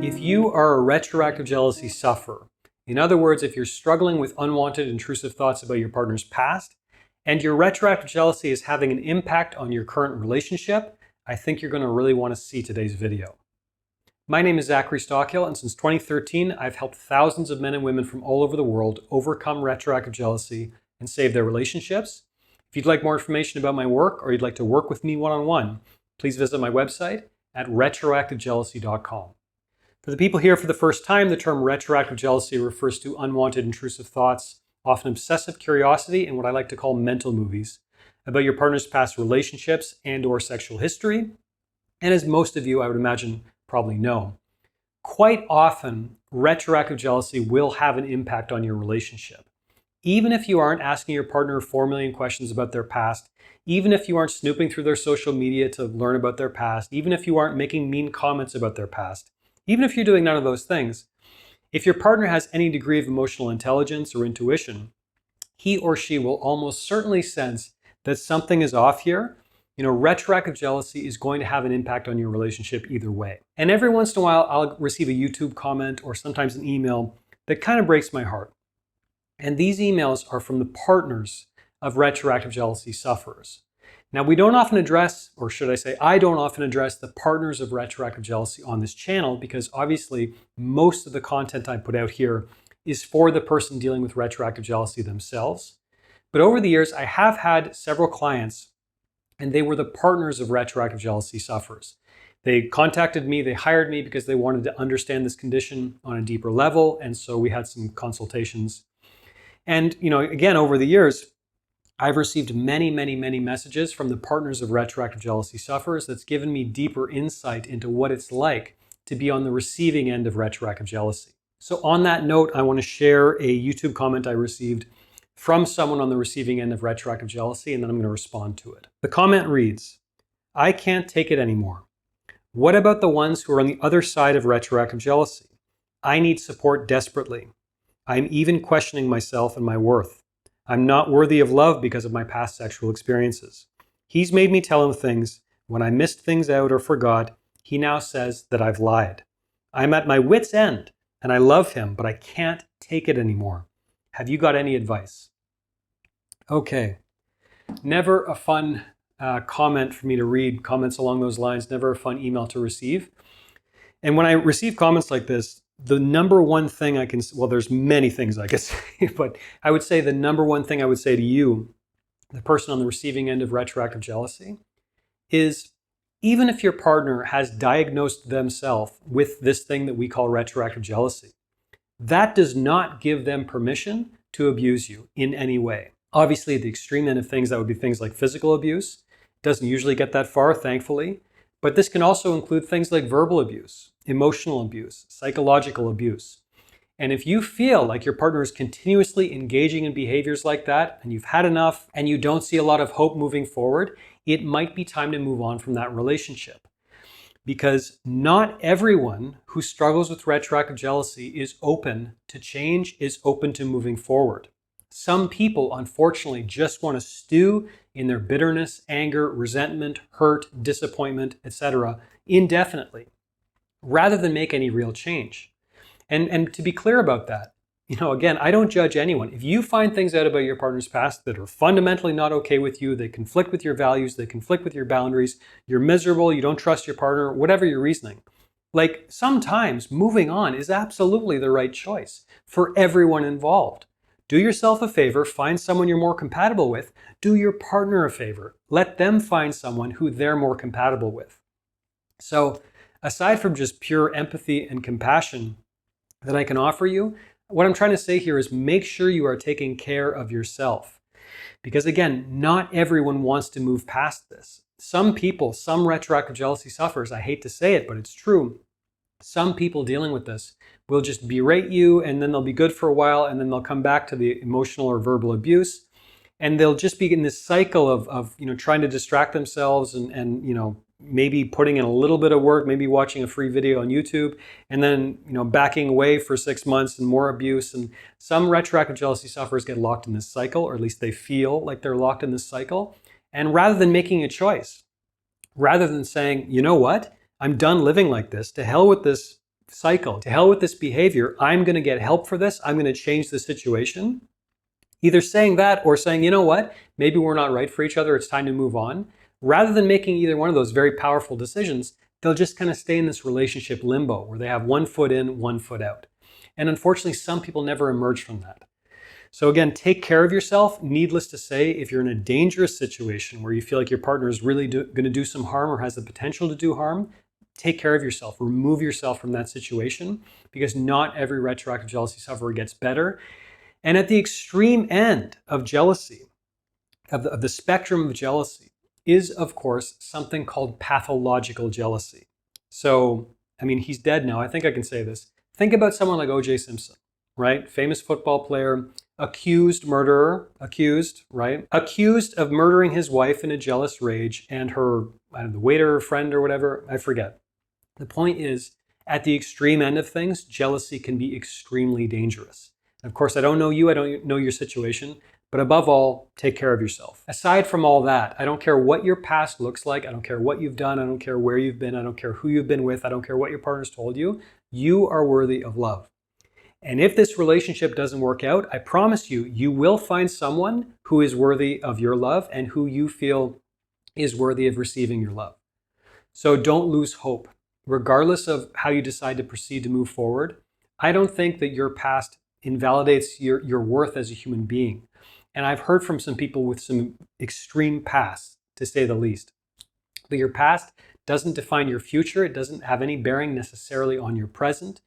If you are a retroactive jealousy sufferer, in other words, if you're struggling with unwanted, intrusive thoughts about your partner's past, and your retroactive jealousy is having an impact on your current relationship, I think you're going to really want to see today's video. My name is Zachary Stockill, and since 2013, I've helped thousands of men and women from all over the world overcome retroactive jealousy and save their relationships. If you'd like more information about my work, or you'd like to work with me one-on-one, please visit my website at retroactivejealousy.com. For the people here for the first time, the term retroactive jealousy refers to unwanted, intrusive thoughts, often obsessive curiosity, and what I like to call mental movies about your partner's past relationships and/or sexual history. And as most of you, I would imagine, probably know, quite often, retroactive jealousy will have an impact on your relationship. Even if you aren't asking your partner 4 million questions about their past, even if you aren't snooping through their social media to learn about their past, even if you aren't making mean comments about their past, even if you're doing none of those things, if your partner has any degree of emotional intelligence or intuition, he or she will almost certainly sense that something is off here. Retroactive jealousy is going to have an impact on your relationship either way. And every once in a while, I'll receive a YouTube comment or sometimes an email that kind of breaks my heart. And these emails are from the partners of retroactive jealousy sufferers. Now, we don't often address, or should I say, I don't often address the partners of retroactive jealousy on this channel because obviously most of the content I put out here is for the person dealing with retroactive jealousy themselves. But over the years, I have had several clients, and they were the partners of retroactive jealousy sufferers. They contacted me, they hired me because they wanted to understand this condition on a deeper level, and so we had some consultations. And, again, over the years, I've received many, many, many messages from the partners of retroactive jealousy sufferers that's given me deeper insight into what it's like to be on the receiving end of retroactive jealousy. So on that note, I want to share a YouTube comment I received from someone on the receiving end of retroactive jealousy, and then I'm going to respond to it. The comment reads, "I can't take it anymore. What about the ones who are on the other side of retroactive jealousy? I need support desperately. I'm even questioning myself and my worth. I'm not worthy of love because of my past sexual experiences. He's made me tell him things. When I missed things out or forgot, he now says that I've lied. I'm at my wit's end, and I love him, but I can't take it anymore. Have you got any advice?" Okay. Never a fun comment for me to read, comments along those lines, never a fun email to receive. And when I receive comments like this, the number one thing I can, well, there's many things I could say, but I would say the number one thing I would say to you, the person on the receiving end of retroactive jealousy, is even if your partner has diagnosed themselves with this thing that we call retroactive jealousy, that does not give them permission to abuse you in any way. Obviously, at the extreme end of things, that would be things like physical abuse. It doesn't usually get that far, thankfully. But this can also include things like verbal abuse, emotional abuse, psychological abuse. And if you feel like your partner is continuously engaging in behaviors like that, and you've had enough, and you don't see a lot of hope moving forward, it might be time to move on from that relationship. Because not everyone who struggles with retroactive jealousy is open to change, is open to moving forward. Some people, unfortunately, just want to stew in their bitterness, anger, resentment, hurt, disappointment, etc. indefinitely, rather than make any real change. And to be clear about that, again, I don't judge anyone. If you find things out about your partner's past that are fundamentally not okay with you, they conflict with your values, they conflict with your boundaries, you're miserable, you don't trust your partner, whatever your reasoning, like sometimes moving on is absolutely the right choice for everyone involved. Do yourself a favor, find someone you're more compatible with. Do your partner a favor. Let them find someone who they're more compatible with. So aside from just pure empathy and compassion that I can offer you, what I'm trying to say here is make sure you are taking care of yourself. Because again, not everyone wants to move past this. Some people, some retroactive jealousy sufferers, I hate to say it, but it's true. Some people dealing with this will just berate you, and then they'll be good for a while, and then they'll come back to the emotional or verbal abuse, and they'll just be in this cycle of trying to distract themselves and maybe putting in a little bit of work, maybe watching a free video on YouTube, and then backing away for 6 months and more abuse. And some retroactive jealousy sufferers get locked in this cycle, or at least they feel like they're locked in this cycle. And rather than making a choice, rather than saying, you know what, I'm done living like this. To hell with this cycle, to hell with this behavior. I'm going to get help for this. I'm going to change the situation. Either saying that or saying, you know what, maybe we're not right for each other. It's time to move on. Rather than making either one of those very powerful decisions, they'll just kind of stay in this relationship limbo where they have one foot in, one foot out. And unfortunately, some people never emerge from that. So again, take care of yourself. Needless to say, if you're in a dangerous situation where you feel like your partner is really going to do some harm or has the potential to do harm, take care of yourself. Remove yourself from that situation, because not every retroactive jealousy sufferer gets better. And at the extreme end of jealousy, of the spectrum of jealousy, is of course something called pathological jealousy. So, I mean, he's dead now. I think I can say this. Think about someone like O.J. Simpson, right? Famous football player, accused murderer, right? Accused of murdering his wife in a jealous rage and her, the waiter or friend or whatever, I forget. The point is, at the extreme end of things, jealousy can be extremely dangerous. And of course, I don't know you, I don't know your situation, but above all, take care of yourself. Aside from all that, I don't care what your past looks like, I don't care what you've done, I don't care where you've been, I don't care who you've been with, I don't care what your partner's told you, you are worthy of love. And if this relationship doesn't work out, I promise you, you will find someone who is worthy of your love and who you feel is worthy of receiving your love. So don't lose hope. Regardless of how you decide to proceed to move forward, I don't think that your past invalidates your worth as a human being. And I've heard from some people with some extreme pasts, to say the least. But your past doesn't define your future. It doesn't have any bearing necessarily on your present.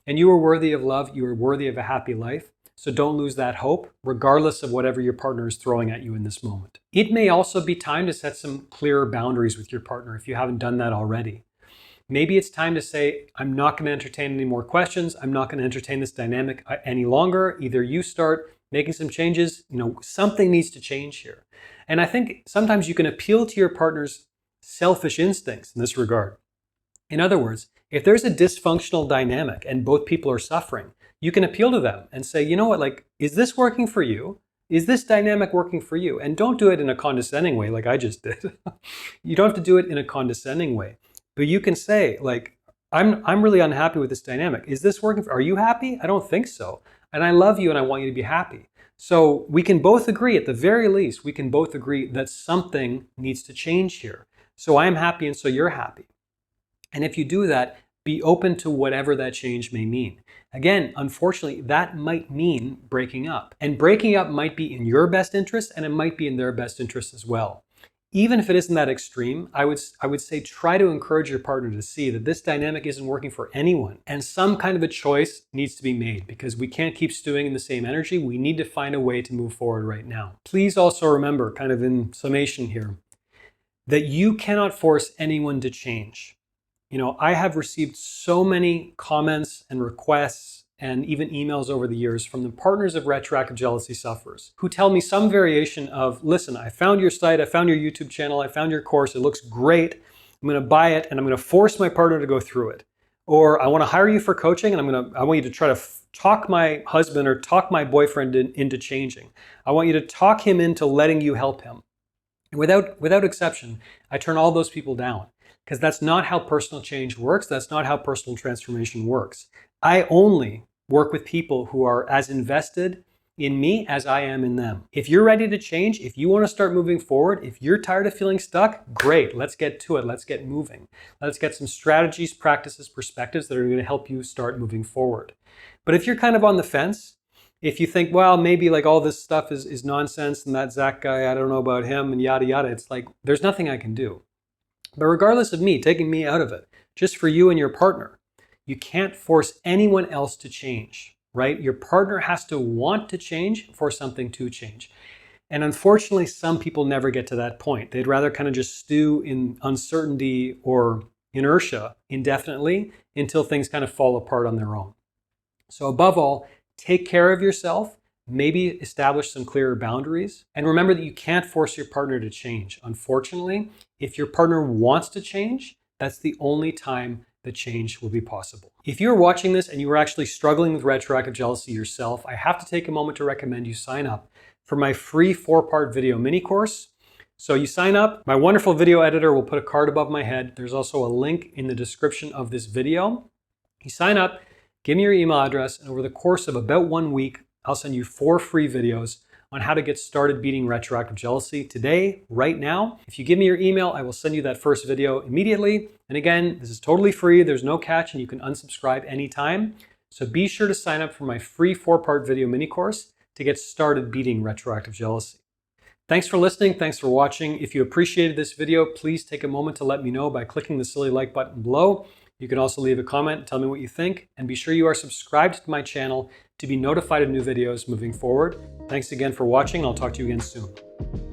And you are worthy of love. You are worthy of a happy life. So don't lose that hope, regardless of whatever your partner is throwing at you in this moment. It may also be time to set some clearer boundaries with your partner if you haven't done that already. Maybe it's time to say, I'm not going to entertain any more questions. I'm not going to entertain this dynamic any longer. Either you start making some changes, something needs to change here. And I think sometimes you can appeal to your partner's selfish instincts in this regard. In other words, if there's a dysfunctional dynamic and both people are suffering, you can appeal to them and say, you know what, is this working for you? Is this dynamic working for you? And don't do it in a condescending way like I just did. You don't have to do it in a condescending way. But you can say, I'm really unhappy with this dynamic. Is this working? Are you happy? I don't think so. And I love you and I want you to be happy. So we can both agree, at the very least, we can both agree that something needs to change here. So I'm happy and so you're happy. And if you do that, be open to whatever that change may mean. Again, unfortunately, that might mean breaking up. And breaking up might be in your best interest and it might be in their best interest as well. Even if it isn't that extreme, I would say try to encourage your partner to see that this dynamic isn't working for anyone. And some kind of a choice needs to be made because we can't keep stewing in the same energy. We need to find a way to move forward right now. Please also remember, kind of in summation here, that you cannot force anyone to change. I have received so many comments and requests and even emails over the years from the partners of retroactive jealousy sufferers who tell me some variation of, listen, I found your site, I found your YouTube channel, I found your course, it looks great, I'm going to buy it and I'm going to force my partner to go through it. Or I want to hire you for coaching and I want you to try to talk my husband or talk my boyfriend into changing. I want you to talk him into letting you help him. And without exception, I turn all those people down. Because that's not how personal change works. That's not how personal transformation works. I only work with people who are as invested in me as I am in them. If you're ready to change, if you want to start moving forward, if you're tired of feeling stuck, great. Let's get to it. Let's get moving. Let's get some strategies, practices, perspectives that are going to help you start moving forward. But if you're kind of on the fence, if you think, well, maybe all this stuff is nonsense and that Zach guy, I don't know about him and yada, yada, it's there's nothing I can do. But regardless of me taking me out of it, just for you and your partner, you can't force anyone else to change, right? Your partner has to want to change for something to change. And unfortunately, some people never get to that point. They'd rather kind of just stew in uncertainty or inertia indefinitely until things kind of fall apart on their own. So above all, take care of yourself. Maybe establish some clearer boundaries. And remember that you can't force your partner to change. Unfortunately, if your partner wants to change, that's the only time that change will be possible. If you're watching this and you are actually struggling with retroactive jealousy yourself, I have to take a moment to recommend you sign up for my free 4-part video mini course So you sign up, my wonderful video editor will put a card above my head. There's also a link in the description of this video. You sign up, give me your email address, and over the course of about 1 week, I'll send you 4 free videos on how to get started beating retroactive jealousy today, right now. If you give me your email, I will send you that first video immediately. And again, this is totally free. There's no catch and you can unsubscribe anytime. So be sure to sign up for my free 4-part video mini course to get started beating retroactive jealousy. Thanks for listening. Thanks for watching. If you appreciated this video, please take a moment to let me know by clicking the silly like button below. You can also leave a comment and tell me what you think, and be sure you are subscribed to my channel to be notified of new videos moving forward. Thanks again for watching. I'll talk to you again soon.